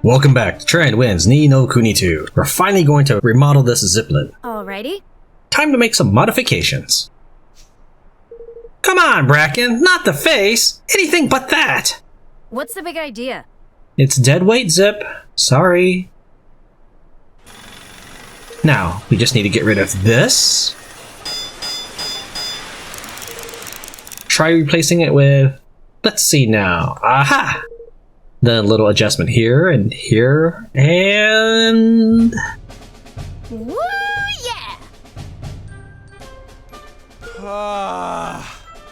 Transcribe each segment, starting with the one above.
Welcome back to Tran wins Ni no Kuni II. We're finally going to remodel this Zeppelin. Alrighty. Time to make some modifications. Come on, Bracken, not the face! Anything but that! What's the big idea? It's dead weight, Zip. Sorry. Now, we just need to get rid of this. Try replacing it with... Let's see now. Aha! Then a little adjustment here and here, and... Woo, yeah!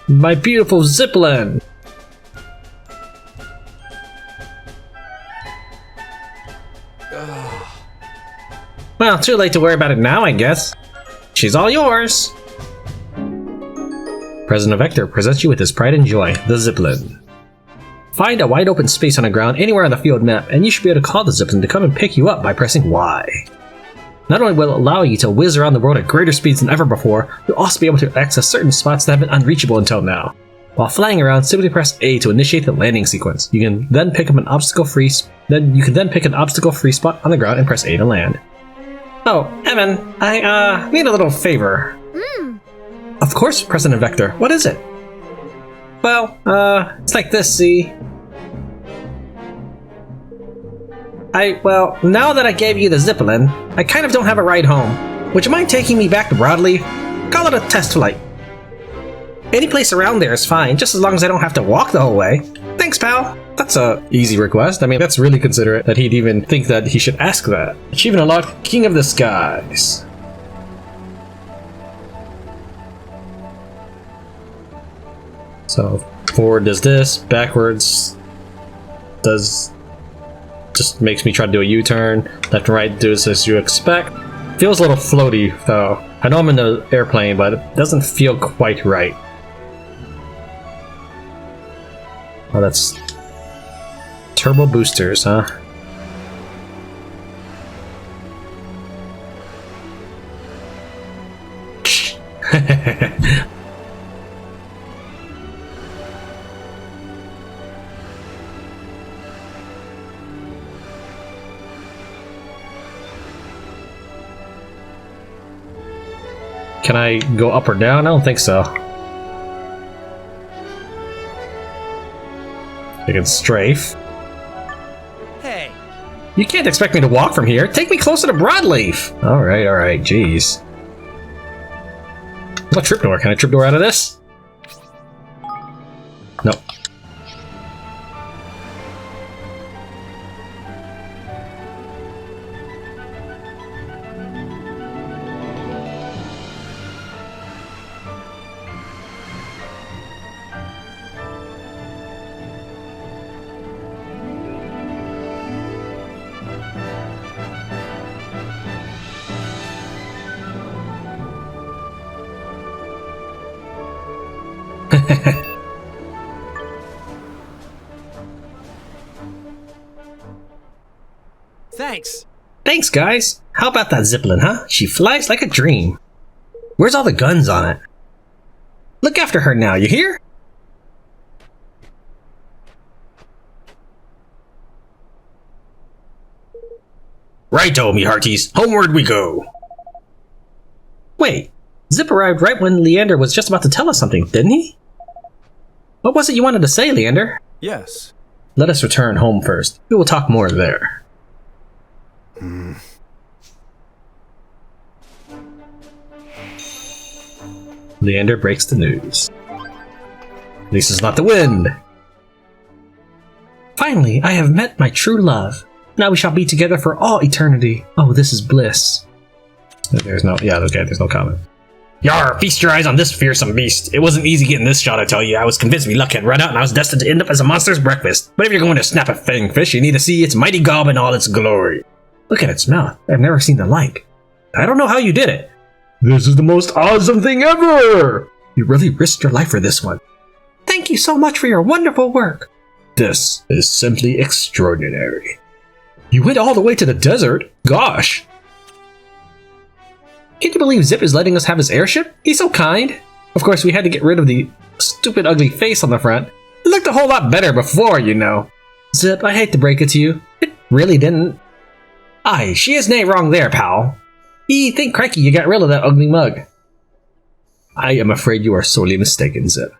My beautiful Zeppelin! Well, too late to worry about it now, I guess. She's all yours! President Vector presents you with his pride and joy, the Zeppelin. Find a wide open space on the ground anywhere on the field map, and you should be able to call the Zeppelin to come and pick you up by pressing Y. Not only will it allow you to whiz around the world at greater speeds than ever before, you'll also be able to access certain spots that have been unreachable until now. While flying around, simply press A to initiate the landing sequence. You can then pick up an obstacle-free spot on the ground and press A to land. Oh, Evan, I need a little favor. Of course, President Vector. What is it? Well, it's like this, see? Well, now that I gave you the Zeppelin, I kind of don't have a ride home. Would you mind taking me back to Broadleaf? Call it a test flight. Any place around there is fine, just as long as I don't have to walk the whole way. Thanks, pal. That's a easy request. I mean, that's really considerate that he'd even think that he should ask that. Achievement unlocked, King of the Skies. So, forward does this, backwards does... just makes me try to do a U-turn, left and right does as you expect. Feels a little floaty, though. I know I'm in the airplane, but it doesn't feel quite right. Oh, that's... turbo boosters, huh? Can I go up or down? I don't think so. I can strafe. Hey! You can't expect me to walk from here. Take me closer to Broadleaf! Alright, jeez. What tripdoor? Can I tripdoor out of this? Nope. Thanks! Thanks, guys! How about that Zeppelin, huh? She flies like a dream. Where's all the guns on it? Look after her now, you hear? Righto, me hearties. Homeward we go! Wait, Zip arrived right when Leander was just about to tell us something, didn't he? What was it you wanted to say, Leander? Yes. Let us return home first. We will talk more there. Leander breaks the news. At least it's not the wind. Finally, I have met my true love. Now we shall be together for all eternity. Oh, this is bliss. There's no, yeah, okay, there's no comment. Yar, feast your eyes on this fearsome beast. It wasn't easy getting this shot, I tell you. I was convinced me luck had run out and I was destined to end up as a monster's breakfast. But if you're going to snap a fang fish, you need to see its mighty gob in all its glory. Look at its mouth. I've never seen the like. I don't know how you did it. This is the most awesome thing ever! You really risked your life for this one. Thank you so much for your wonderful work. This is simply extraordinary. You went all the way to the desert? Gosh. Can you believe Zip is letting us have his airship? He's so kind. Of course, we had to get rid of the stupid ugly face on the front. It looked a whole lot better before, you know. Zip, I hate to break it to you. It really didn't. Aye, she is nae wrong there, pal. Ye think crikey you got rid of that ugly mug. I am afraid you are sorely mistaken, Zip.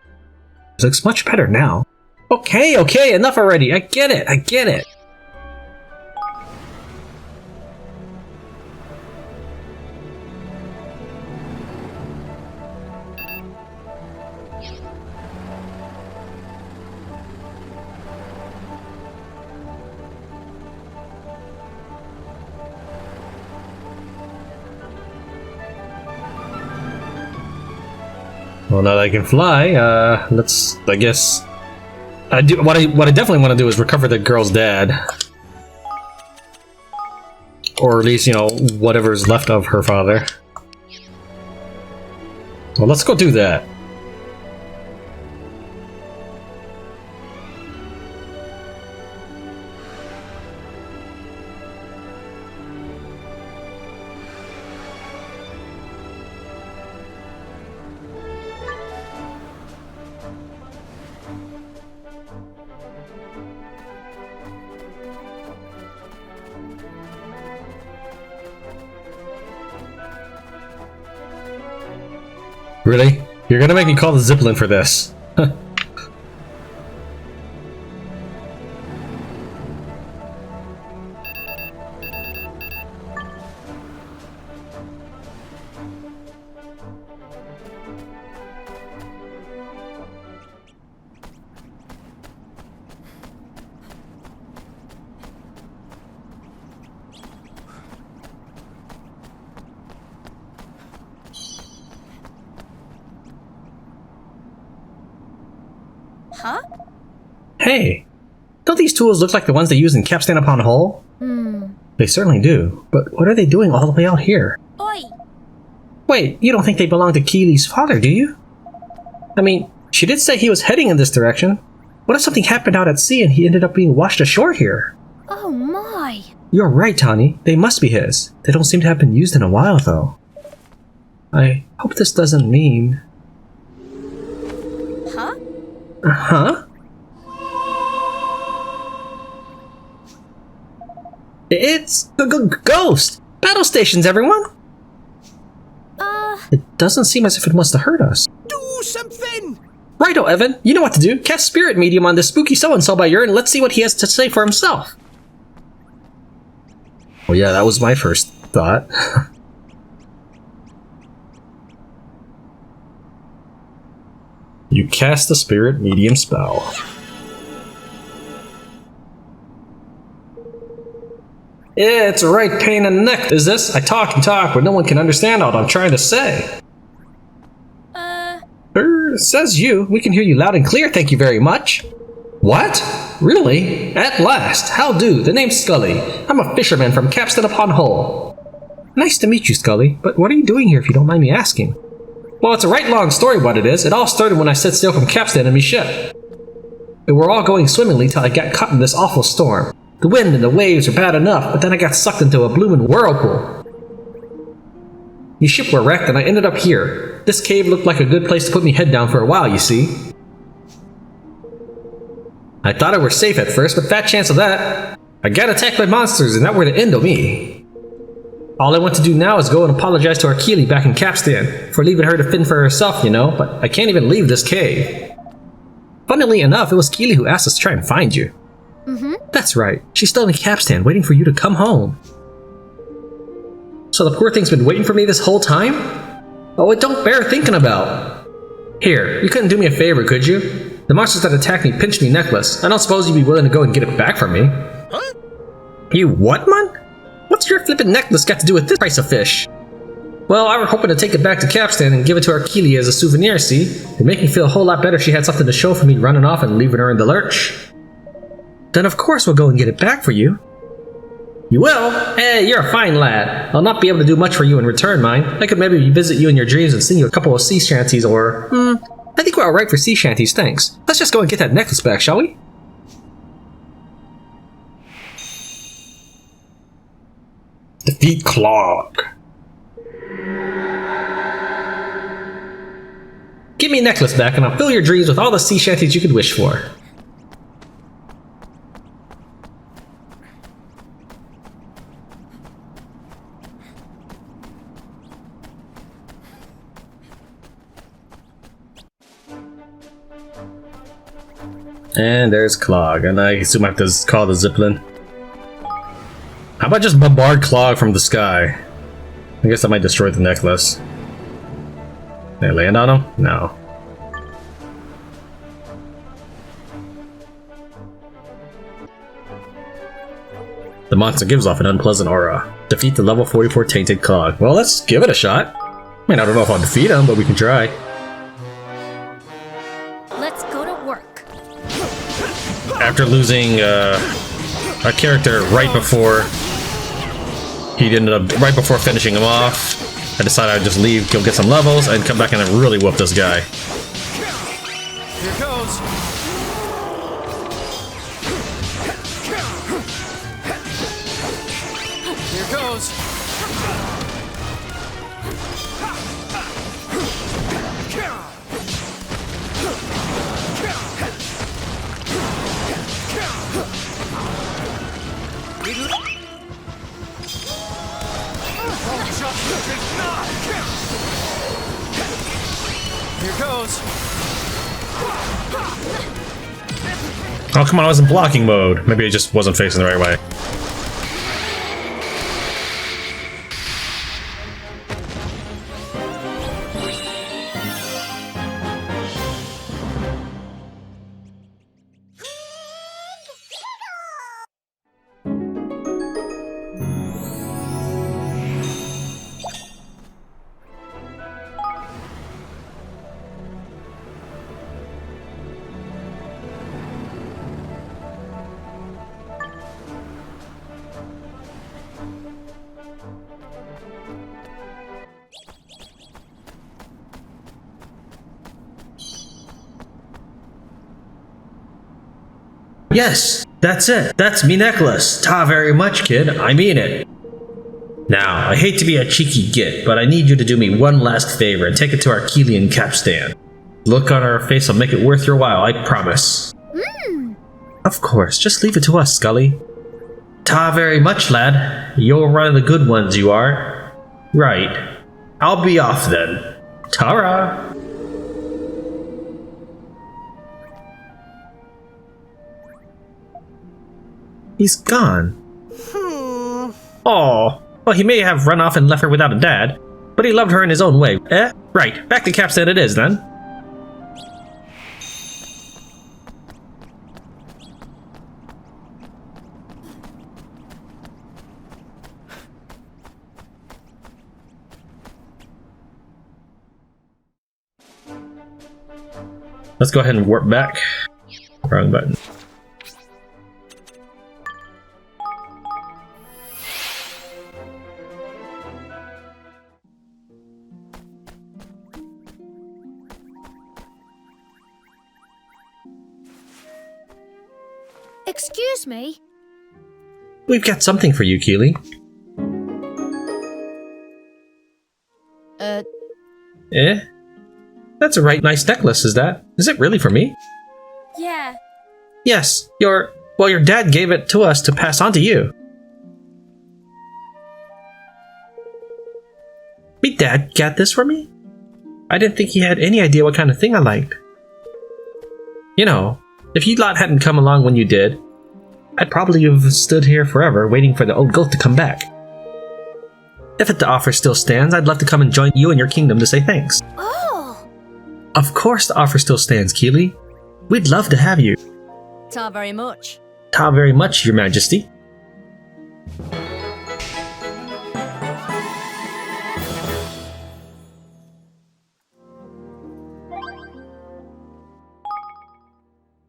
It looks much better now. Okay, enough already. I get it. Well, now that I can fly, let's, I guess... What I definitely want to do is recover the girl's dad. Or at least, you know, whatever's left of her father. Well, let's go do that. Really? You're gonna make me call the Ziplin for this. Huh? Hey! Don't these tools look like the ones they use in Capstan upon Hull? They certainly do. But what are they doing all the way out here? Oi! Wait, you don't think they belong to Keely's father, do you? I mean, she did say he was heading in this direction. What if something happened out at sea and he ended up being washed ashore here? Oh my! You're right, Tani. They must be his. They don't seem to have been used in a while, though. I hope this doesn't mean... Huh? Huh? It's Ghost! Battle stations, everyone! It doesn't seem as if it wants to hurt us. Do something! Righto, Evan. You know what to do. Cast Spirit Medium on this spooky so-and-so by your and let's see what he has to say for himself. Well, yeah, that was my first thought. You cast the Spirit Medium spell. It's a right pain in the neck, is this? I talk and talk, but no one can understand what I'm trying to say. Says you. We can hear you loud and clear, thank you very much. What? Really? At last. How do? The name's Scully. I'm a fisherman from Capstan upon Hull. Nice to meet you, Scully, but what are you doing here if you don't mind me asking? Well, it's a right long story what it is. It all started when I set sail from Capstan in me ship. We were all going swimmingly till I got caught in this awful storm. The wind and the waves were bad enough, but then I got sucked into a bloomin' whirlpool. Me ship were wrecked and I ended up here. This cave looked like a good place to put me head down for a while, you see. I thought I were safe at first, but fat chance of that. I got attacked by monsters and that were the end of me. All I want to do now is go and apologize to our Keely back in Capstan for leaving her to fend for herself, you know, but I can't even leave this cave. Funnily enough, it was Keely who asked us to try and find you. That's right. She's still in Capstan, waiting for you to come home. So the poor thing's been waiting for me this whole time? Oh, it don't bear thinking about. Here, you couldn't do me a favor, could you? The monsters that attacked me pinched me necklace. I don't suppose you'd be willing to go and get it back from me. Huh? You what, man? What's your flippin' necklace got to do with this price of fish? Well, I were hoping to take it back to Capstan and give it to our Keely as a souvenir, see? It'd make me feel a whole lot better if she had something to show for me running off and leaving her in the lurch. Then of course we'll go and get it back for you. You will? Hey, you're a fine lad. I'll not be able to do much for you in return, mind. I could maybe visit you in your dreams and sing you a couple of sea shanties or... I think we're alright for sea shanties, thanks. Let's just go and get that necklace back, shall we? Defeat Clog. Give me a necklace back and I'll fill your dreams with all the sea shanties you could wish for. And there's Clog, and I assume I have to call the Zeppelin. How about just bombard Clog from the sky? I guess that might destroy the necklace. Did I land on him? No. The monster gives off an unpleasant aura. Defeat the level 44 tainted Clog. Well, let's give it a shot. I mean, I don't know if I'll defeat him, but we can try. Let's go to work. After losing a character right before right before finishing him off, I decided I'd just leave, go get some levels, and come back and then really whoop this guy. Here goes. Here goes. Here goes. Oh, come on, I was in blocking mode. Maybe I just wasn't facing the right way. Yes, that's it. That's me necklace. Ta very much, kid. I mean it. Now, I hate to be a cheeky git, but I need you to do me one last favor and take it to our Keelian capstan. Look on our face will make it worth your while, I promise. Of course, just leave it to us, Scully. Ta very much, lad. You're one of the good ones, you are. Right. I'll be off then. Tara! He's gone. Oh, well, he may have run off and left her without a dad, but he loved her in his own way. Eh? Right, back to Capstan it is then. Let's go ahead and warp back. Wrong button. Excuse me? We've got something for you, Keely. Eh? That's a right nice necklace, is that? Is it really for me? Yeah. Yes, your dad gave it to us to pass on to you. Me dad got this for me? I didn't think he had any idea what kind of thing I liked. You know, if you lot hadn't come along when you did, I'd probably have stood here forever waiting for the old goat to come back. If the offer still stands, I'd love to come and join you and your kingdom to say thanks. Oh! Of course the offer still stands, Keely. We'd love to have you. Ta very much. Ta very much, your majesty.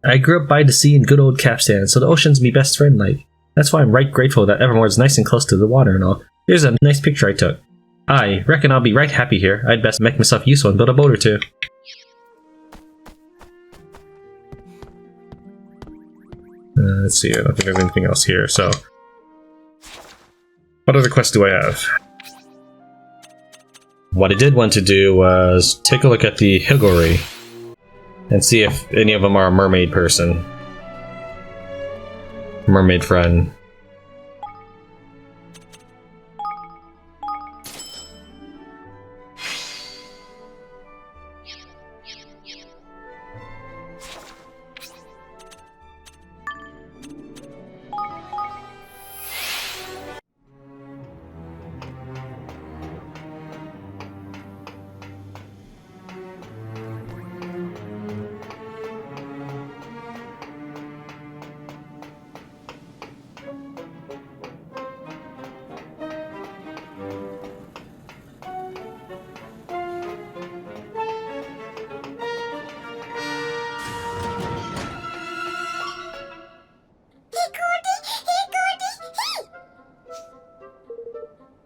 I grew up by the sea in good old Capstan, so the ocean's me best friend like. That's why I'm right grateful that Evermore is nice and close to the water and all. Here's a nice picture I took. I reckon I'll be right happy here. I'd best make myself useful and build a boat or two. Let's see, I don't think there's anything else here, so... What other quests do I have? What I did want to do was take a look at the Higori and see if any of them are a mermaid person. Mermaid friend.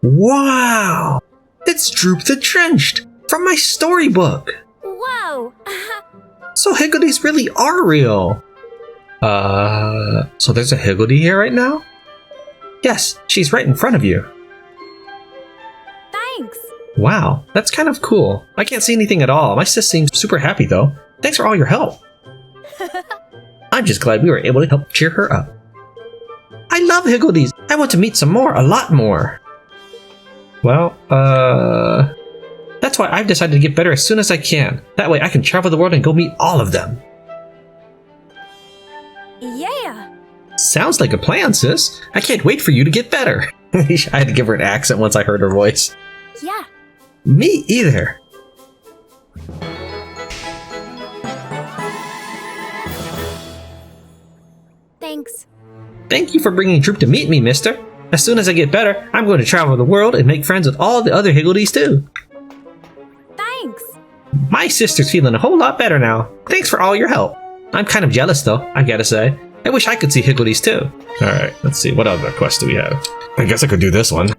Wow! It's Droop the Drenched from my storybook! Whoa! So Higgledies really are real! So there's a Higgledy here right now? Yes, she's right in front of you. Thanks. Wow, that's kind of cool. I can't see anything at all. My sis seems super happy though. Thanks for all your help. I'm just glad we were able to help cheer her up. I love Higgledies! I want to meet some more, a lot more! Well, that's why I've decided to get better as soon as I can. That way I can travel the world and go meet all of them. Yeah. Sounds like a plan, sis. I can't wait for you to get better. I had to give her an accent once I heard her voice. Yeah. Me either. Thanks. Thank you for bringing Droop to meet me, mister. As soon as I get better, I'm going to travel the world and make friends with all the other Higgledies too. Thanks. My sister's feeling a whole lot better now. Thanks for all your help. I'm kind of jealous though, I gotta say. I wish I could see Higgledies too. Alright, let's see. What other quests do we have? I guess I could do this one.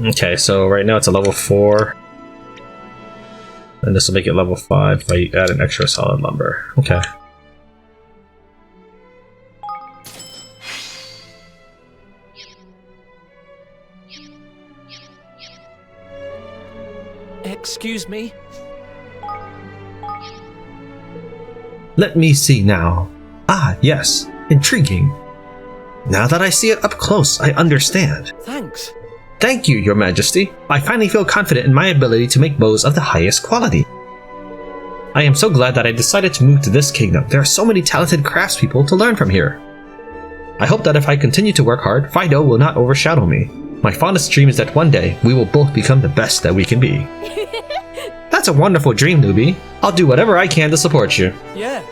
Okay, so right now it's a level 4. And this will make it level 5 if I add an extra solid lumber. Okay. Excuse me? Let me see now. Ah, yes. Intriguing. Now that I see it up close, I understand. Thanks. Thank you, Your Majesty. I finally feel confident in my ability to make bows of the highest quality. I am so glad that I decided to move to this kingdom. There are so many talented craftspeople to learn from here. I hope that if I continue to work hard, Fido will not overshadow me. My fondest dream is that one day, we will both become the best that we can be. That's a wonderful dream, newbie. I'll do whatever I can to support you. Yeah.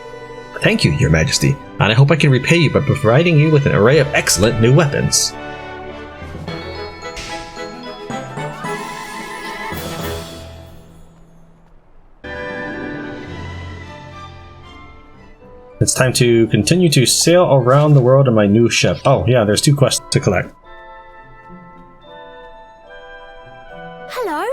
Thank you, Your Majesty, and I hope I can repay you by providing you with an array of excellent new weapons. It's time to continue to sail around the world in my new ship. Oh yeah, there's 2 quests to collect. Hello.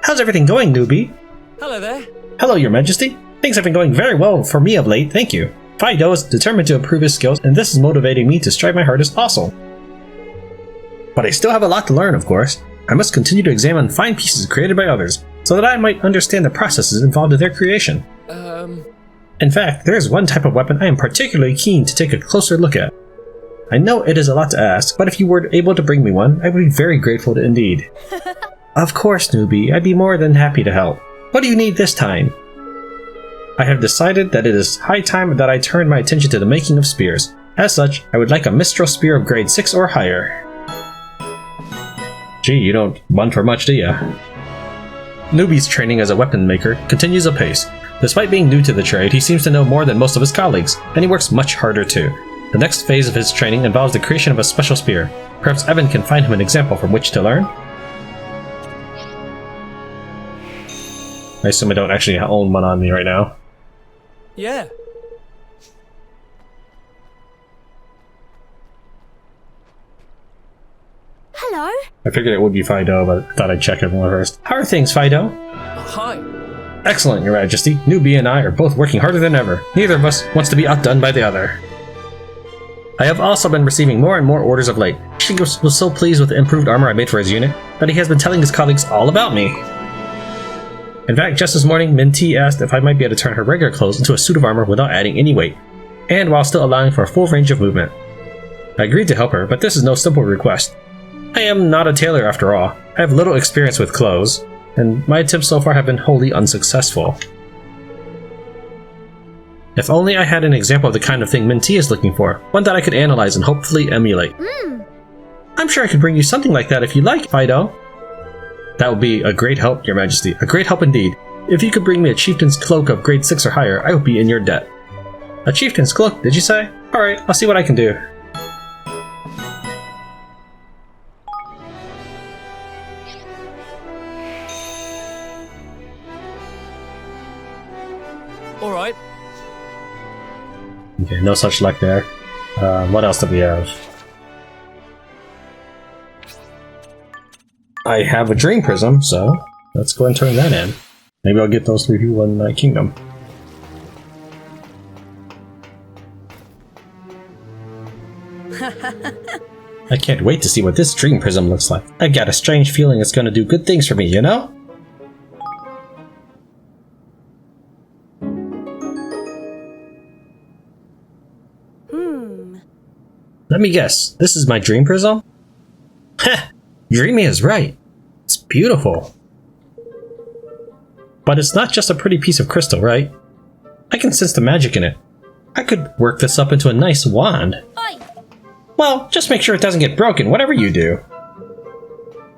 How's everything going, newbie? Hello there. Hello, Your Majesty. Things have been going very well for me of late, thank you. Fido is determined to improve his skills, and this is motivating me to strive my hardest also. But I still have a lot to learn, of course. I must continue to examine fine pieces created by others, so that I might understand the processes involved in their creation. In fact, there is one type of weapon I am particularly keen to take a closer look at. I know it is a lot to ask, but if you were able to bring me one, I would be very grateful indeed. Of course, newbie, I'd be more than happy to help. What do you need this time? I have decided that it is high time that I turn my attention to the making of spears. As such, I would like a Mistral spear of grade 6 or higher. Gee, you don't want for much, do ya? Newbie's training as a weapon maker continues apace. Despite being new to the trade, he seems to know more than most of his colleagues, and he works much harder too. The next phase of his training involves the creation of a special spear. Perhaps Evan can find him an example from which to learn? I assume I don't actually own one on me right now. Yeah. Hello. I figured it would be Fido, but thought I'd check everyone first. How are things, Fido? Hi. Excellent, Your Majesty. Newbie and I are both working harder than ever. Neither of us wants to be outdone by the other. I have also been receiving more and more orders of late. He was so pleased with the improved armor I made for his unit that he has been telling his colleagues all about me. In fact, just this morning, Minty asked if I might be able to turn her regular clothes into a suit of armor without adding any weight, and while still allowing for a full range of movement. I agreed to help her, but this is no simple request. I am not a tailor after all. I have little experience with clothes, and my attempts so far have been wholly unsuccessful. If only I had an example of the kind of thing Minty is looking for, one that I could analyze and hopefully emulate. I'm sure I could bring you something like that if you like, Fido. That would be a great help, Your Majesty. A great help indeed. If you could bring me a chieftain's cloak of grade 6 or higher, I would be in your debt. A chieftain's cloak, did you say? Alright, I'll see what I can do. Okay, no such luck there. What else do we have? I have a dream prism, so let's go and turn that in. Maybe I'll get those 3 people in my kingdom. I can't wait to see what this dream prism looks like. I've got a strange feeling it's gonna do good things for me, you know? Let me guess, this is my dream prism? Heh! Dreamy is right. It's beautiful. But it's not just a pretty piece of crystal, right? I can sense the magic in it. I could work this up into a nice wand. Oi! Well, just make sure it doesn't get broken, whatever you do.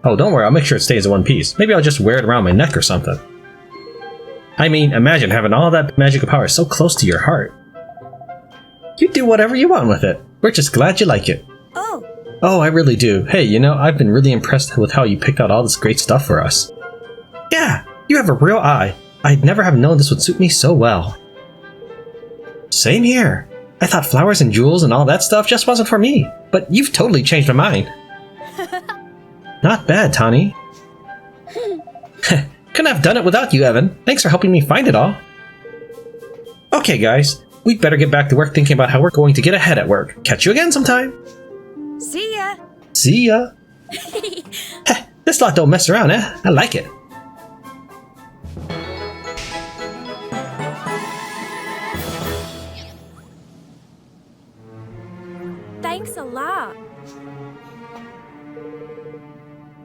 Oh, don't worry, I'll make sure it stays in one piece. Maybe I'll just wear it around my neck or something. I mean, imagine having all that magical power so close to your heart. You do whatever you want with it. We're just glad you like it. Oh! Oh, I really do. Hey, you know, I've been really impressed with how you picked out all this great stuff for us. Yeah, you have a real eye. I'd never have known this would suit me so well. Same here. I thought flowers and jewels and all that stuff just wasn't for me, but you've totally changed my mind. Not bad, Tani. Couldn't have done it without you, Evan. Thanks for helping me find it all. Okay, guys. We'd better get back to work thinking about how we're going to get ahead at work. Catch you again sometime. See ya! See ya. Heh, this lot don't mess around, eh? I like it. Thanks a lot.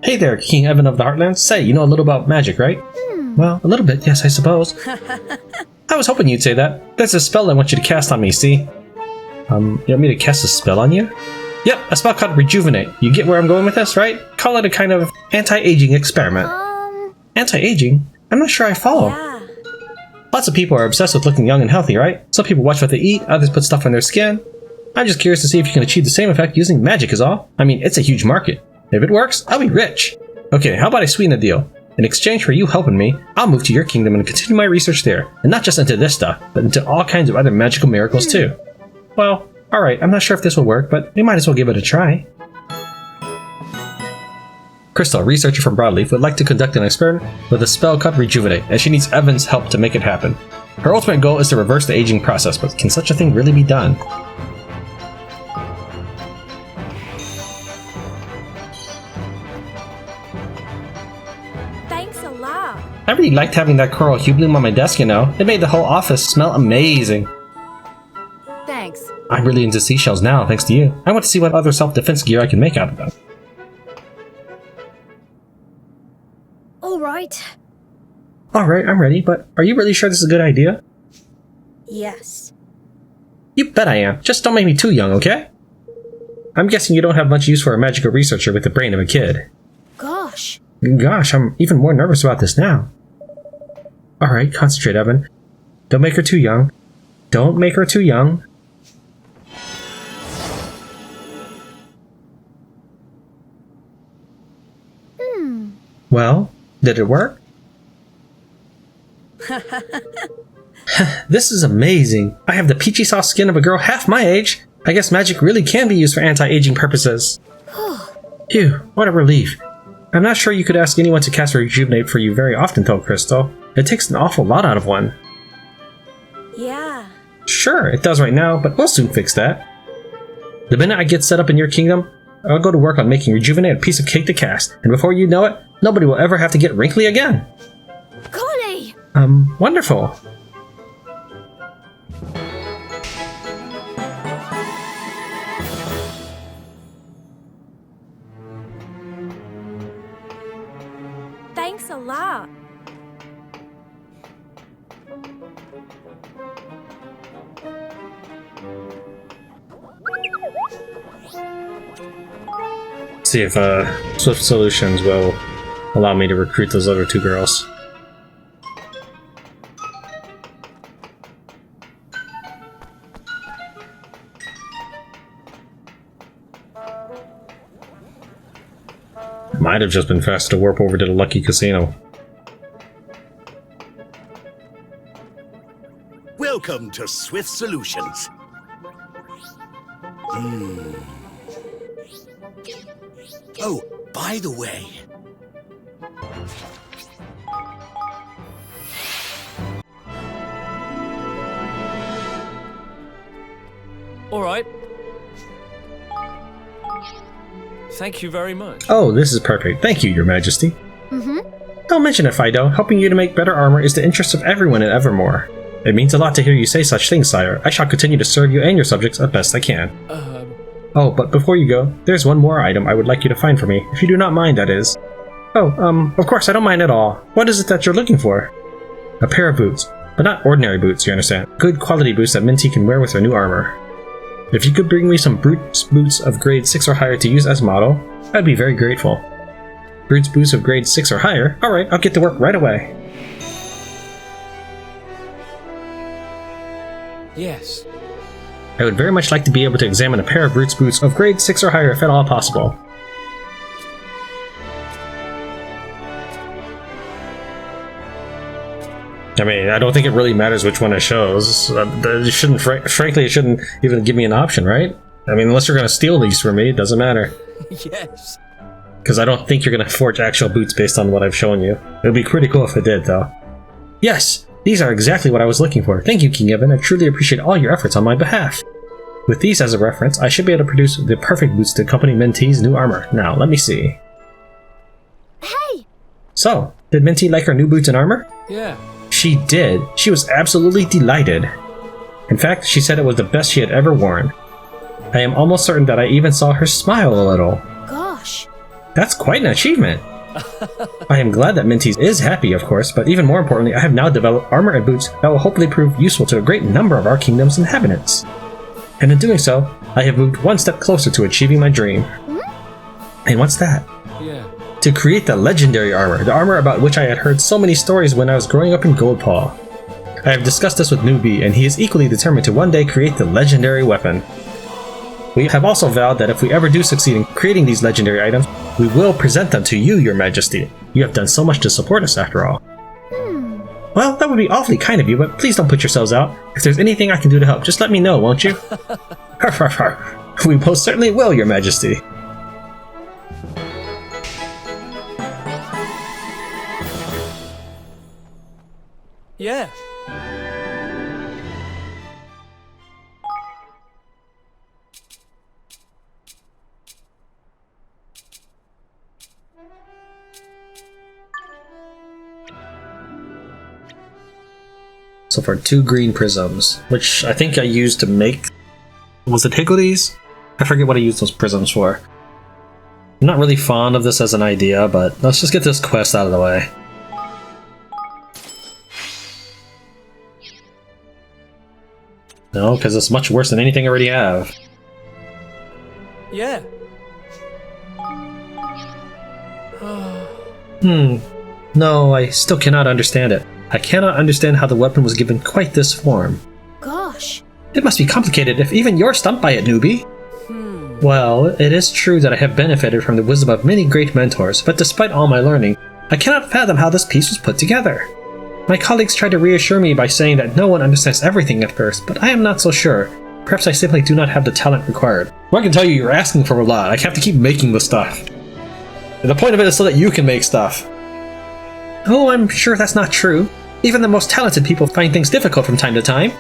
Hey there, King Evan of the Heartlands. Say, you know a little about magic, right? Well, a little bit, yes, I suppose. I was hoping you'd say that. There's a spell I want you to cast on me, see? You want me to cast a spell on you? Yep, a spell called Rejuvenate. You get where I'm going with this, right? Call it a kind of anti-aging experiment. Anti-aging? I'm not sure I follow. Yeah. Lots of people are obsessed with looking young and healthy, right? Some people watch what they eat, others put stuff on their skin. I'm just curious to see if you can achieve the same effect using magic is all. I mean, it's a huge market. If it works, I'll be rich. Okay, how about I sweeten the deal? In exchange for you helping me, I'll move to your kingdom and continue my research there. And not just into this stuff, but into all kinds of other magical miracles too. Well, alright, I'm not sure if this will work, but we might as well give it a try. Crystal, researcher from Broadleaf, would like to conduct an experiment with a spell called Rejuvenate, and she needs Evan's help to make it happen. Her ultimate goal is to reverse the aging process, but can such a thing really be done? Thanks a lot. I really liked having that coral hue bloom on my desk, you know. It made the whole office smell amazing. Thanks. I'm really into seashells now, thanks to you. I want to see what other self-defense gear I can make out of them. Alright. Alright, I'm ready, but are you really sure this is a good idea? Yes. You bet I am. Just don't make me too young, okay? I'm guessing you don't have much use for a magical researcher with the brain of a kid. Gosh. Gosh, I'm even more nervous about this now. Alright, concentrate, Evan. Don't make her too young. Don't make her too young. Well, did it work? This is amazing. I have the peachy soft skin of a girl half my age. I guess magic really can be used for anti-aging purposes. Phew, what a relief. I'm not sure you could ask anyone to cast Rejuvenate for you very often though, Crystal. It takes an awful lot out of one. Yeah. Sure, it does right now, but we'll soon fix that. The minute I get set up in your kingdom, I'll go to work on making Rejuvenate a piece of cake to cast, and before you know it, nobody will ever have to get wrinkly again. Golly! Wonderful. Thanks a lot. See if Swift Solutions will allow me to recruit those other two girls. Might have just been fast to warp over to the Lucky Casino. Welcome to Swift Solutions. Oh, by the way, All right. Thank you very much. Oh, this is perfect. Thank you, Your Majesty. Mm-hmm. Don't mention it, Fido. Helping you to make better armor is the interest of everyone in Evermore. It means a lot to hear you say such things, sire. I shall continue to serve you and your subjects as best I can. Oh, but before you go, there's one more item I would like you to find for me, if you do not mind, that is. Oh, of course, I don't mind at all. What is it that you're looking for? A pair of boots. But not ordinary boots, you understand. Good quality boots that Minty can wear with her new armor. If you could bring me some Brutes boots of grade 6 or higher to use as model, I'd be very grateful. Brutes boots of grade 6 or higher? Alright, I'll get to work right away. Yes. I would very much like to be able to examine a pair of Brutes boots of grade 6 or higher if at all possible. I mean, I don't think it really matters which one it shows. It shouldn't, frankly, it shouldn't even give me an option, right? I mean, unless you're going to steal these from me, it doesn't matter. Yes. Because I don't think you're going to forge actual boots based on what I've shown you. It would be pretty cool if it did, though. Yes! These are exactly what I was looking for. Thank you, King Evan. I truly appreciate all your efforts on my behalf. With these as a reference, I should be able to produce the perfect boots to accompany Minty's new armor. Now, let me see. Hey! So, did Minty like her new boots and armor? Yeah. She did. She was absolutely delighted. In fact, she said it was the best she had ever worn. I am almost certain that I even saw her smile a little. Gosh. That's quite an achievement. I am glad that Minty is happy, of course, but even more importantly, I have now developed armor and boots that will hopefully prove useful to a great number of our kingdom's inhabitants. And in doing so, I have moved one step closer to achieving my dream. And what's that? Yeah. To create the legendary armor, the armor about which I had heard so many stories when I was growing up in Goldpaw. I have discussed this with Newbie, and he is equally determined to one day create the legendary weapon. We have also vowed that if we ever do succeed in creating these legendary items, we will present them to you, Your Majesty. You have done so much to support us, after all. Well, that would be awfully kind of you, but please don't put yourselves out. If there's anything I can do to help, just let me know, won't you? We most certainly will, Your Majesty. Yeah. So for 2 green prisms, which I think I used to make... Was it Higgledies? I forget what I used those prisms for. I'm not really fond of this as an idea, but let's just get this quest out of the way. No, because it's much worse than anything I already have. Yeah. No, I still cannot understand it. I cannot understand how the weapon was given quite this form. Gosh. It must be complicated if even you're stumped by it, newbie. Well, it is true that I have benefited from the wisdom of many great mentors, but despite all my learning, I cannot fathom how this piece was put together. My colleagues try to reassure me by saying that no one understands everything at first, but I am not so sure. Perhaps I simply do not have the talent required. Well, I can tell you, you're asking for a lot. I have to keep making the stuff. And the point of it is so that you can make stuff. Oh, I'm sure that's not true. Even the most talented people find things difficult from time to time.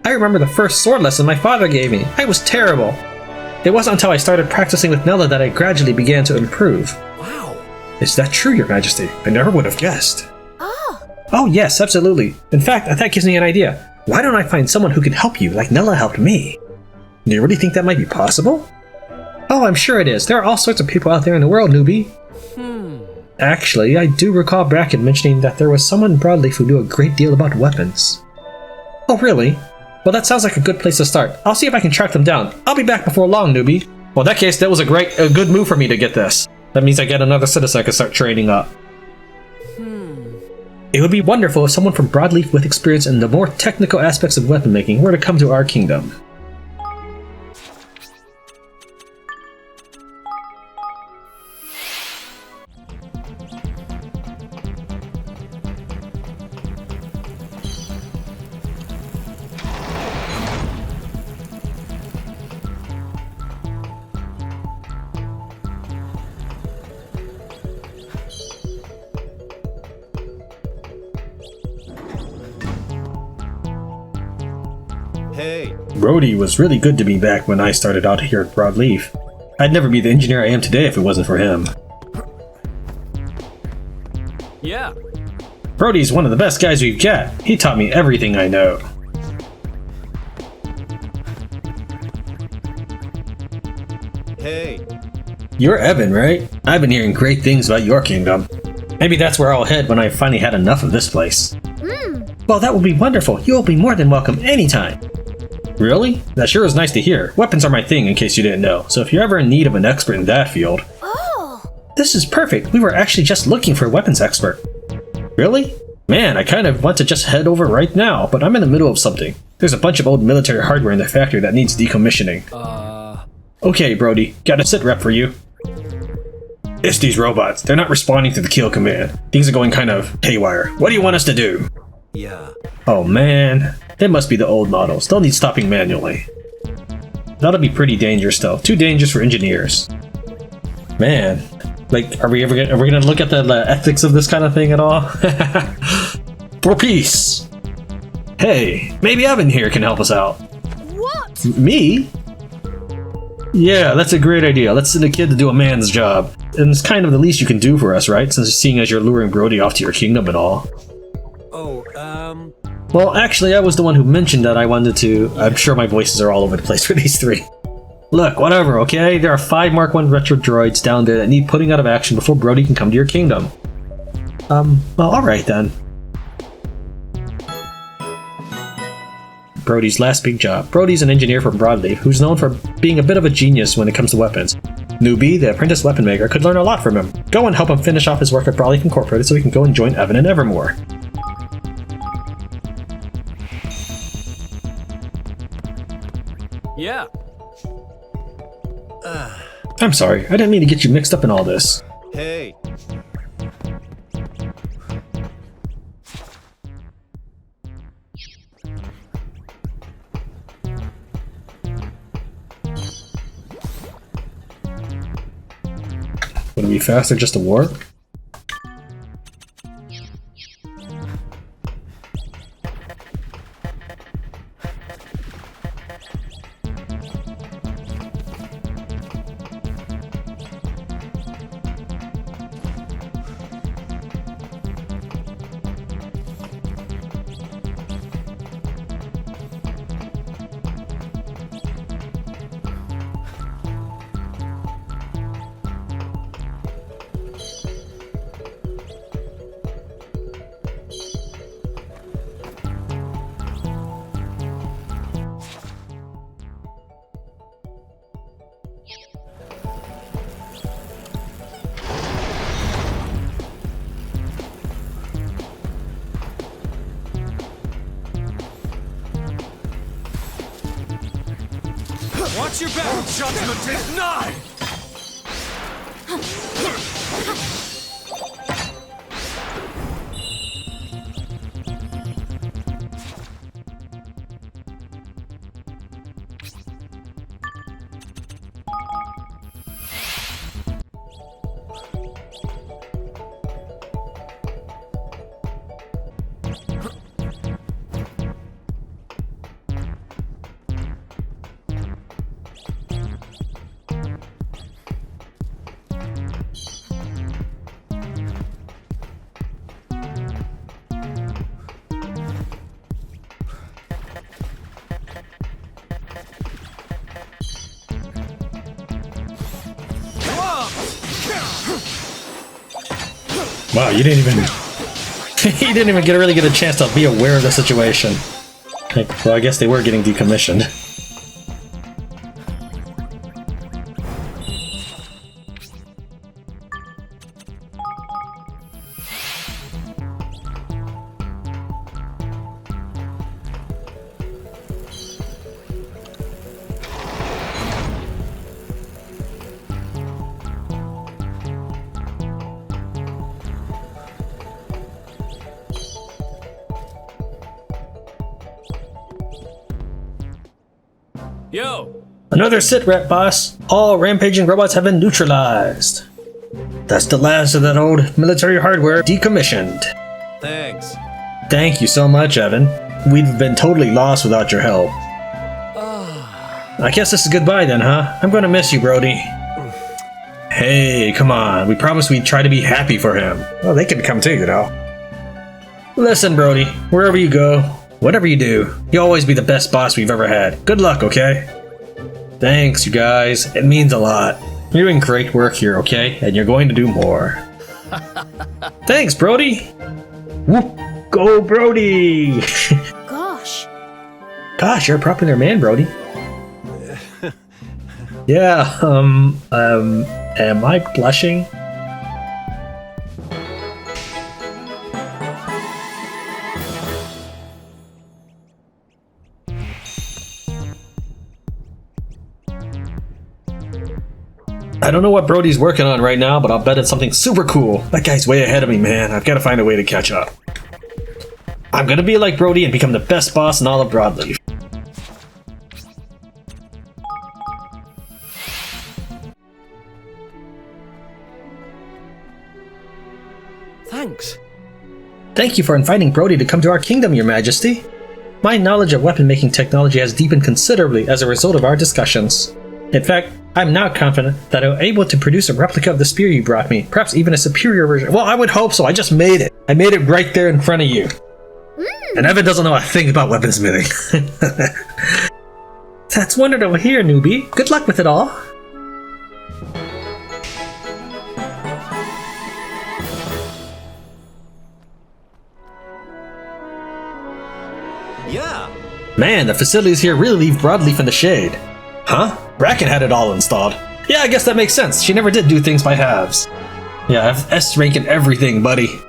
I remember the first sword lesson my father gave me. I was terrible. It wasn't until I started practicing with Nella that I gradually began to improve. Wow. Is that true, Your Majesty? I never would have guessed. Oh yes, absolutely. In fact, that gives me an idea. Why don't I find someone who can help you like Nella helped me? Do you really think that might be possible? Oh, I'm sure it is. There are all sorts of people out there in the world, newbie. Actually, I do recall Bracken mentioning that there was someone in Broadleaf who knew a great deal about weapons. Oh, really? Well, that sounds like a good place to start. I'll see if I can track them down. I'll be back before long, newbie. Well, in that case, that was a good move for me to get this. That means I get another citizen I can start training up. It would be wonderful if someone from Broadleaf with experience in the more technical aspects of weapon making were to come to our kingdom. Hey. Brody was really good to me back when I started out here at Broadleaf. I'd never be the engineer I am today if it wasn't for him. Yeah. Brody's one of the best guys we've got. He taught me everything I know. Hey. You're Evan, right? I've been hearing great things about your kingdom. Maybe that's where I'll head when I finally had enough of this place. Well, that would be wonderful. You'll be more than welcome anytime. Really? That sure is nice to hear. Weapons are my thing, in case you didn't know, so if you're ever in need of an expert in that field... Oh! This is perfect. We were actually just looking for a weapons expert. Really? Man, I kind of want to just head over right now, but I'm in the middle of something. There's a bunch of old military hardware in the factory that needs decommissioning. Okay, Brody. Got a sit rep for you. It's these robots. They're not responding to the kill command. Things are going kind of haywire. What do you want us to do? Yeah. Oh man. They must be the old models. They'll need stopping manually. That'll be pretty dangerous though. Too dangerous for engineers. Man. Like, are we gonna look at the ethics of this kind of thing at all? For peace! Hey, maybe Evan here can help us out. What? Me? Yeah, that's a great idea. Let's send a kid to do a man's job. And it's kind of the least you can do for us, right? Since seeing as you're luring Brody off to your kingdom and all. Oh, Well, actually, I was the one who mentioned that I wanted to... I'm sure my voices are all over the place for these three. Look, whatever, okay? There are 5 Mark I retro droids down there that need putting out of action before Brody can come to your kingdom. Well, alright then. Brody's last big job. Brody's an engineer from Broadleaf who's known for being a bit of a genius when it comes to weapons. Newbie, the apprentice weapon maker, could learn a lot from him. Go and help him finish off his work at Broadleaf Incorporated so he can go and join Evan and Evermore. Yeah. I'm sorry, I didn't mean to get you mixed up in all this. hey. Would it be faster just to warp? Watch your back! Judgment is nigh! Wow, you didn't even... he didn't even really get a chance to be aware of the situation. Like, well, I guess they were getting decommissioned. Yo! Another sit rep, boss. All rampaging robots have been neutralized. That's the last of that old military hardware decommissioned. Thanks. Thank you so much, Evan. We'd have been totally lost without your help. I guess this is goodbye then, huh? I'm gonna miss you, Brody. Hey, come on. We promised we'd try to be happy for him. Well, they can come too, you know. Listen, Brody, wherever you go, whatever you do, you'll always be the best boss we've ever had. Good luck, okay? Thanks, you guys. It means a lot. You're doing great work here, okay? And you're going to do more. Thanks, Brody. Whoop. Go, Brody. Gosh. Gosh, you're a popular man, Brody. Yeah, am I blushing? I don't know what Brody's working on right now, but I'll bet it's something super cool. That guy's way ahead of me, man. I've got to find a way to catch up. I'm gonna be like Brody and become the best boss in all of Broadleaf. Thanks. Thank you for inviting Brody to come to our kingdom, Your Majesty. My knowledge of weapon-making technology has deepened considerably as a result of our discussions. In fact, I'm now confident that I'm able to produce a replica of the spear you brought me, perhaps even a superior version. Well, I would hope so. I just made it. I made it right there in front of you. And Evan doesn't know a thing about weaponsmithing. That's wonderful here, newbie. Good luck with it all. Yeah. Man, the facilities here really leave Broadleaf in the shade. Huh? Bracken had it all installed. Yeah, I guess that makes sense. She never did do things by halves. Yeah, I have S rank in everything, buddy.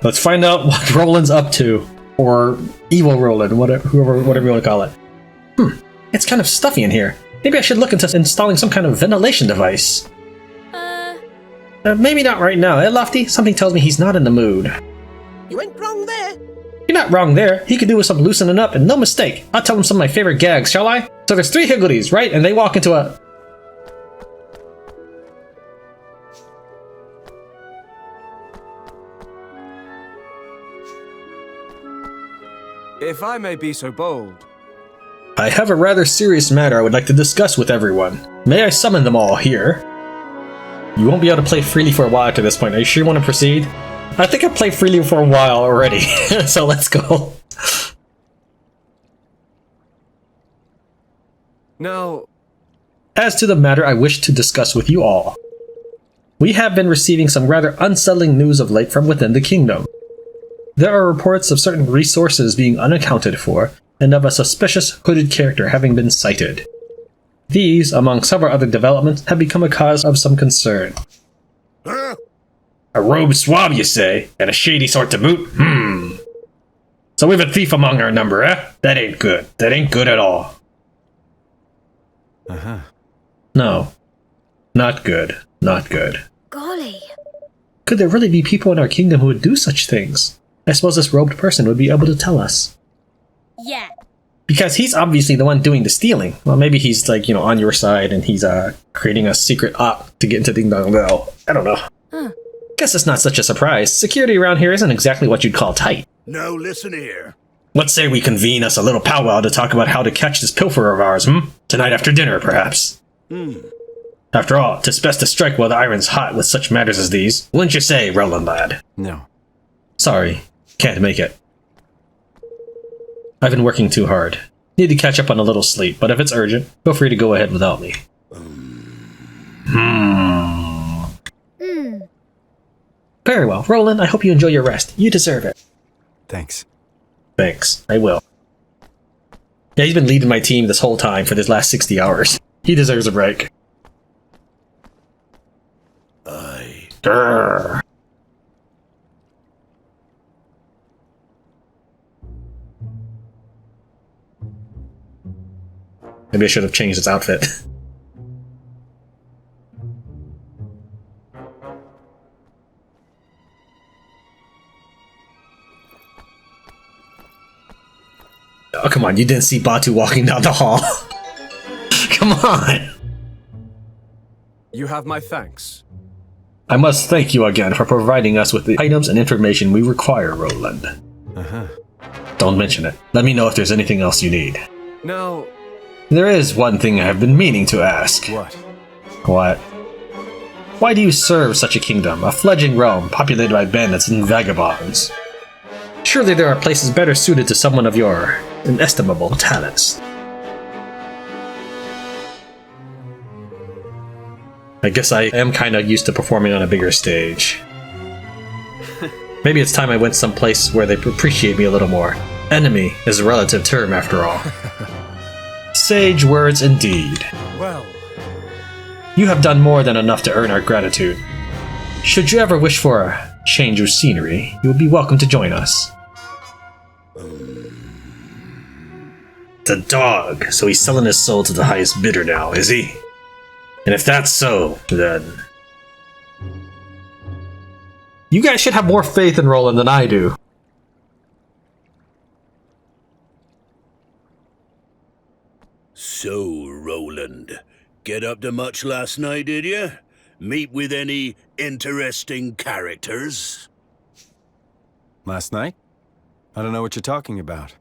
Let's find out what Roland's up to. Or evil Roland, whatever you want to call it. It's kind of stuffy in here. Maybe I should look into installing some kind of ventilation device. Maybe not right now, eh, Lofty? Something tells me he's not in the mood. You went wrong there. You're not wrong there. He could do with some loosening up, and no mistake. I'll tell him some of my favorite gags, shall I? So there's 3 Higgledies, right? And they walk into a... If I may be so bold. I have a rather serious matter I would like to discuss with everyone. May I summon them all here? You won't be able to play freely for a while to this point. Are you sure you want to proceed? I think I've played freely for a while already, so let's go. Now, As to the matter I wish to discuss with you all. We have been receiving some rather unsettling news of late from within the kingdom. There are reports of certain resources being unaccounted for, and of a suspicious hooded character having been sighted. These, among several other developments, have become a cause of some concern. Huh? A robe swab, you say? And a shady sort to boot? So we have a thief among our number, eh? That ain't good. That ain't good at all. No. Not good. Not good. Golly. Could there really be people in our kingdom who would do such things? I suppose this robed person would be able to tell us. Yeah. Because he's obviously the one doing the stealing. Well, maybe he's like, on your side and he's creating a secret op to get into Ding Dong Bell. I don't know. Guess it's not such a surprise. Security around here isn't exactly what you'd call tight. No, listen here. Let's say we convene us a little powwow to talk about how to catch this pilferer of ours, Tonight after dinner, perhaps. After all, 'tis best to strike while the iron's hot with such matters as these. Wouldn't you say, Roland lad? no. Sorry, can't make it. I've been working too hard. Need to catch up on a little sleep, but if it's urgent, feel free to go ahead without me. Very well. Roland, I hope you enjoy your rest. You deserve it. Thanks. Thanks. I will. Yeah, he's been leading my team this whole time for this last 60 hours. He deserves a break. Grr. Maybe I should have changed his outfit. Oh, come on, you didn't see Batu walking down the hall. Come on. You have my thanks. I must thank you again for providing us with the items and information we require, Roland. Uh-huh. Don't mention it. Let me know if there's anything else you need. Now, There is one thing I have been meaning to ask. what? What? Why do you serve such a kingdom, a fledgling realm populated by bandits and vagabonds? Surely there are places better suited to someone of your inestimable talents. I guess I am kind of used to performing on a bigger stage. Maybe it's time I went someplace where they appreciate me a little more. Enemy is a relative term after all. Sage words indeed. Well, You have done more than enough to earn our gratitude. Should you ever wish for a change of scenery, you would be welcome to join us. The dog, so he's selling his soul to the highest bidder now, is he? And if that's so, then... You guys should have more faith in Roland than I do. So, Roland, get up to much last night, did you? Meet with any interesting characters? last night? I don't know what you're talking about.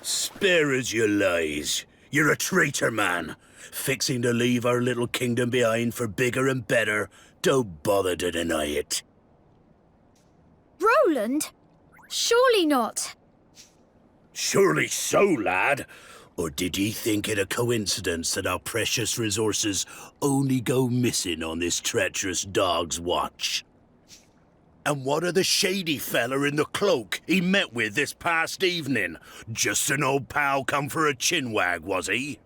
Spare us your lies. You're a traitor, man. Fixing to leave our little kingdom behind for bigger and better. Don't bother to deny it. Roland? Surely not. Surely so, lad. Or did ye think it a coincidence that our precious resources only go missing on this treacherous dog's watch? And what of the shady fella in the cloak he met with this past evening? Just an old pal come for a chinwag, was he?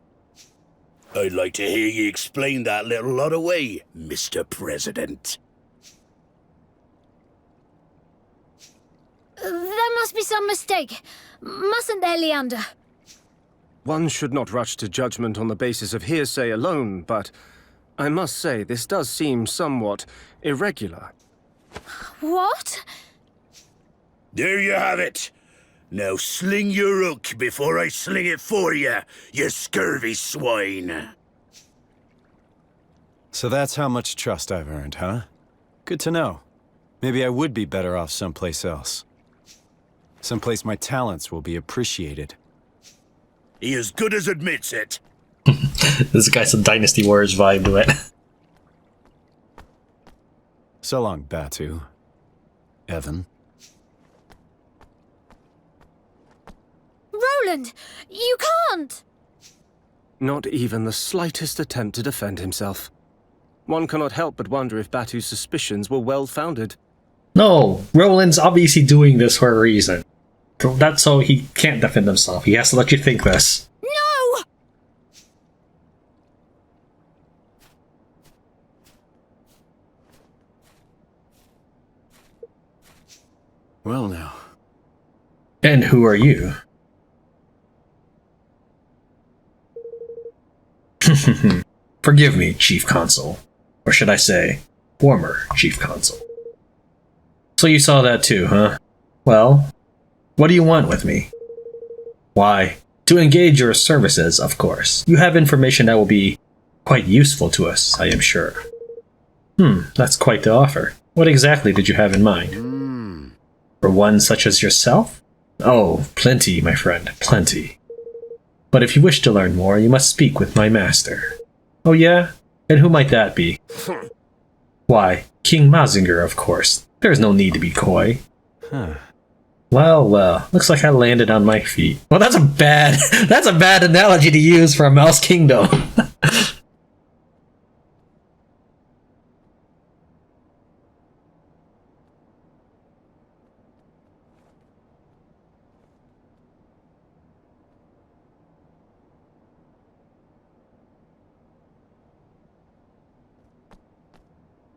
I'd like to hear ye explain that little lot away, Mr. President. There must be some mistake. Mustn't there, Leander? One should not rush to judgment on the basis of hearsay alone, but I must say this does seem somewhat irregular. What? There you have it. Now sling your hook before I sling it for you, you scurvy swine. So that's how much trust I've earned, huh? Good to know. Maybe I would be better off someplace else. Someplace my talents will be appreciated. He as good as admits it. This guy's some Dynasty Warriors vibe to it. So long, Batu. Evan. Roland, you can't! Not even the slightest attempt to defend himself. One cannot help but wonder if Batu's suspicions were well-founded. No, Roland's obviously doing this for a reason. That's so he can't defend himself. He has to let you think this. No! Well now. And who are you? Forgive me, Chief Consul. Or should I say, former Chief Consul. So you saw that too, huh? Well, what do you want with me? Why, to engage your services, of course. You have information that will be quite useful to us, I am sure. That's quite the offer. What exactly did you have in mind? For one such as yourself? Oh, plenty, my friend, plenty. But if you wish to learn more, you must speak with my master. Oh yeah? And who might that be? Why, King Mausinger, of course. There's no need to be coy. Huh. Well, looks like I landed on my feet. Well, that's a bad analogy to use for a mouse kingdom.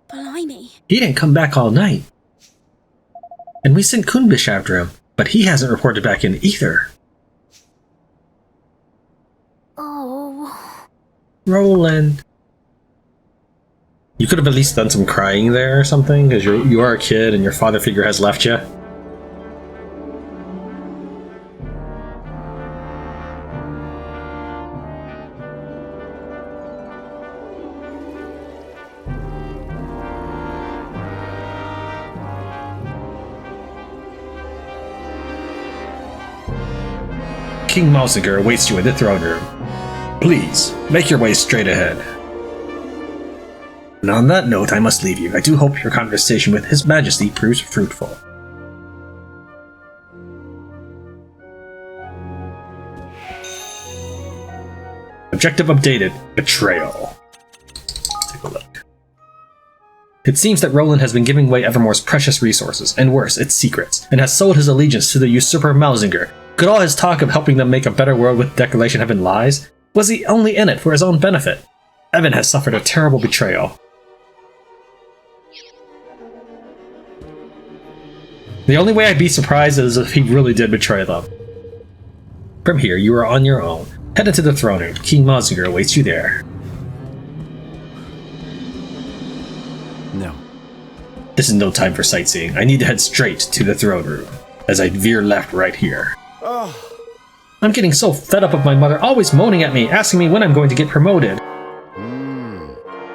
Blimey. He didn't come back all night. And we sent Kunbish after him, but he hasn't reported back in either. Oh. Roland. You could have at least done some crying there or something, because you are a kid and your father figure has left you. King Mausinger awaits you in the throne room. Please, make your way straight ahead. And on that note, I must leave you. I do hope your conversation with His Majesty proves fruitful. Objective updated. Betrayal. Let's take a look. It seems that Roland has been giving away Evermore's precious resources, and worse, its secrets, and has sold his allegiance to the usurper Mausinger. Could all his talk of helping them make a better world with Declaration have been lies? Was he only in it for his own benefit? Evan has suffered a terrible betrayal. The only way I'd be surprised is if he really did betray them. From here, you are on your own. Head into the throne room. King Mausinger awaits you there. No. This is no time for sightseeing. I need to head straight to the throne room, as I veer left right here. I'm getting so fed up of my mother always moaning at me, asking me when I'm going to get promoted.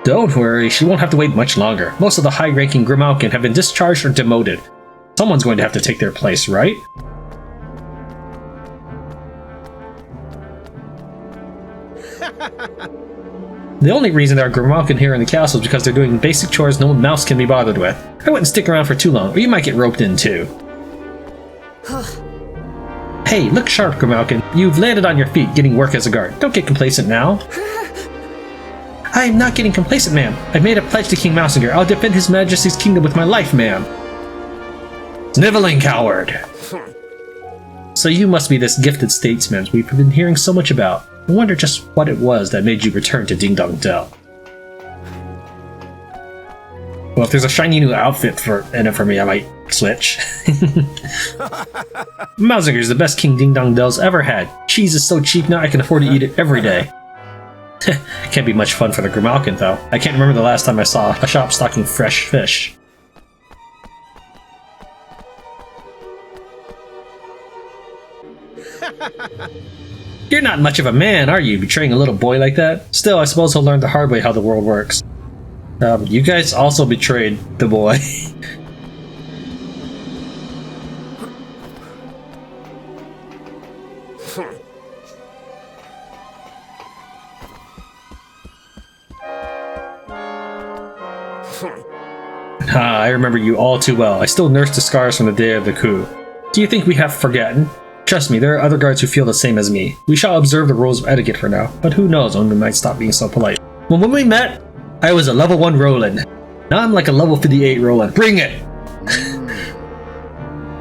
Don't worry, she won't have to wait much longer. Most of the high-ranking Grimalkin have been discharged or demoted. Someone's going to have to take their place, right? The only reason there are Grimalkin here in the castle is because they're doing basic chores no mouse can be bothered with. I wouldn't stick around for too long, or you might get roped in too. Hey, look sharp, Grimalkin. You've landed on your feet, getting work as a guard. Don't get complacent now. I am not getting complacent, ma'am. I've made a pledge to King Mausinger. I'll defend His Majesty's kingdom with my life, ma'am. Sniveling coward! So you must be this gifted statesman we've been hearing so much about. I wonder just what it was that made you return to Ding Dong Dell. Well, if there's a shiny new outfit in it for me, I might switch. Mausinger's the best King Ding Dong Dell's ever had. Cheese is so cheap now I can afford to eat it every day. Can't be much fun for the Grimalkin, though. I can't remember the last time I saw a shop stocking fresh fish. You're not much of a man, are you, betraying a little boy like that? Still, I suppose he'll learn the hard way how the world works. You guys also betrayed the boy. I remember you all too well. I still nurse the scars from the day of the coup. Do you think we have forgotten? Trust me, there are other guards who feel the same as me. We shall observe the rules of etiquette for now, but who knows when we might stop being so polite. When we met, I was a level 1 Roland. Now I'm like a level 58 Roland. Bring it!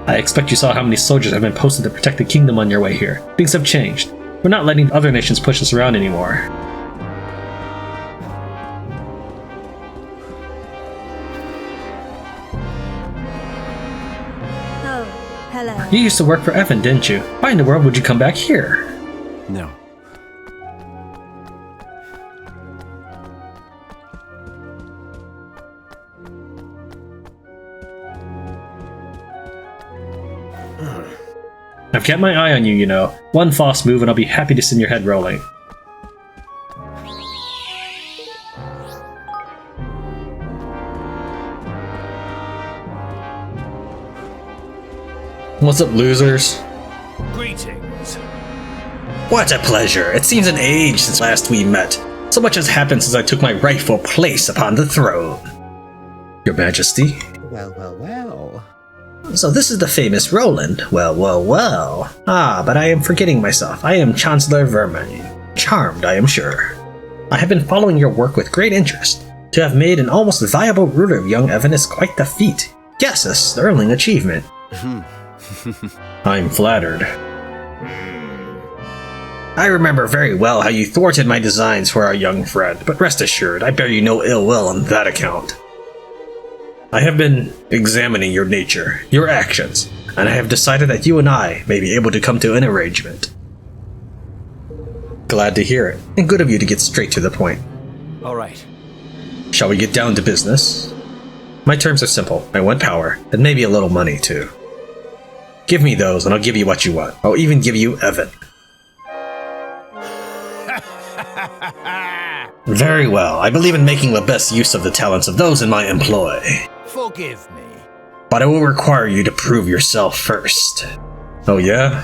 I expect you saw how many soldiers have been posted to protect the kingdom on your way here. Things have changed. We're not letting other nations push us around anymore. Hello. You used to work for Evan, didn't you? Why in the world would you come back here? No. I've kept my eye on you, you know. One false move and I'll be happy to send your head rolling. What's up, losers? Greetings. What a pleasure. It seems an age since last we met. So much has happened since I took my rightful place upon the throne. Your Majesty? Well. So this is the famous Roland. Well. Ah, but I am forgetting myself. I am Chancellor Vermain. Charmed, I am sure. I have been following your work with great interest. To have made an almost viable ruler of young Evan is quite the feat. Yes, a sterling achievement. I'm flattered. I remember very well how you thwarted my designs for our young friend, but rest assured, I bear you no ill will on that account. I have been examining your nature, your actions, and I have decided that you and I may be able to come to an arrangement. Glad to hear it, and good of you to get straight to the point. All right. Shall we get down to business? My terms are simple. I want power, and maybe a little money too. Give me those, and I'll give you what you want. I'll even give you Evan. Very well. I believe in making the best use of the talents of those in my employ. Forgive me. But I will require you to prove yourself first. Oh yeah?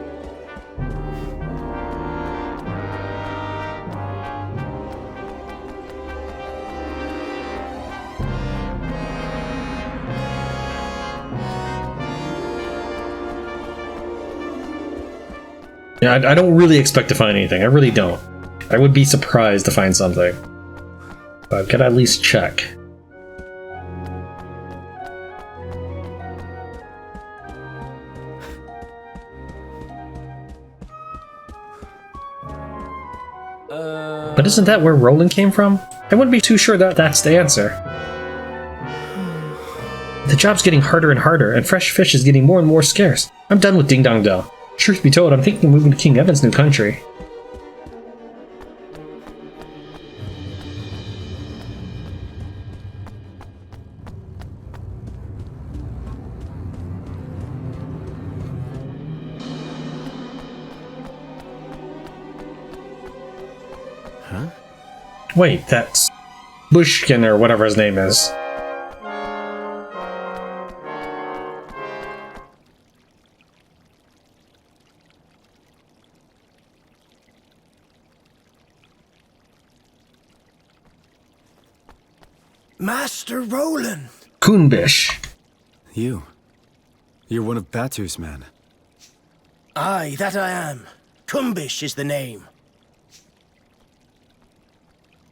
Yeah, I don't really expect to find anything. I really don't. I would be surprised to find something. But I could at least check. But isn't that where Roland came from? I wouldn't be too sure that that's the answer. The job's getting harder and harder, and fresh fish is getting more and more scarce. I'm done with Ding Dong Dell. Truth be told, I'm thinking of moving to King Evan's new country. Huh? Wait, that's Bushkin or whatever his name is. Master Roland! Kunbish. You're one of Batu's men. Aye, that I am. Kumbish is the name.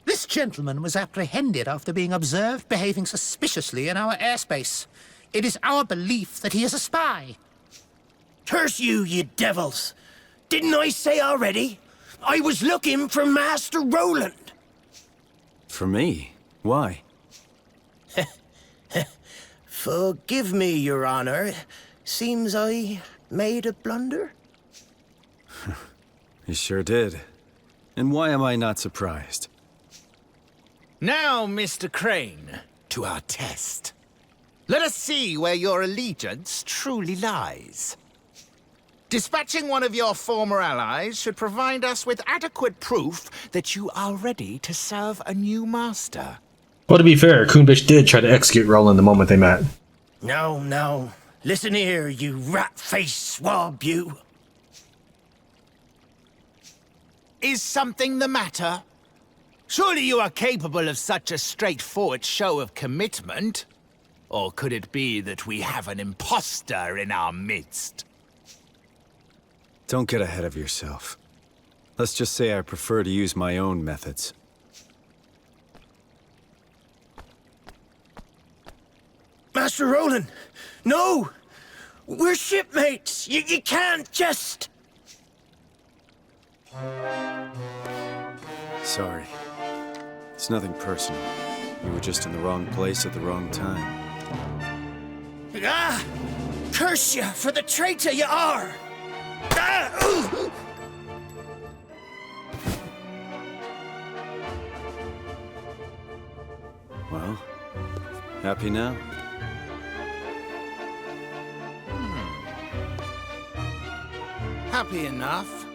This gentleman was apprehended after being observed behaving suspiciously in our airspace. It is our belief that he is a spy. Curse you, you devils! Didn't I say already? I was looking for Master Roland! For me? Why? Forgive me, Your Honor. Seems I made a blunder? You sure did. And why am I not surprised? Now, Mr. Crane, to our test. Let us see where your allegiance truly lies. Dispatching one of your former allies should provide us with adequate proof that you are ready to serve a new master. Well, to be fair, Kunbish did try to execute Roland the moment they met. No, no. Listen here, you rat-faced swab, you. Is something the matter? Surely you are capable of such a straightforward show of commitment? Or could it be that we have an imposter in our midst? Don't get ahead of yourself. Let's just say I prefer to use my own methods. Master Roland! No! We're shipmates! You can't just... Sorry. It's nothing personal. You were just in the wrong place at the wrong time. Ah! Curse you for the traitor you are! Ah! Ooh! Well, happy now? Happy enough.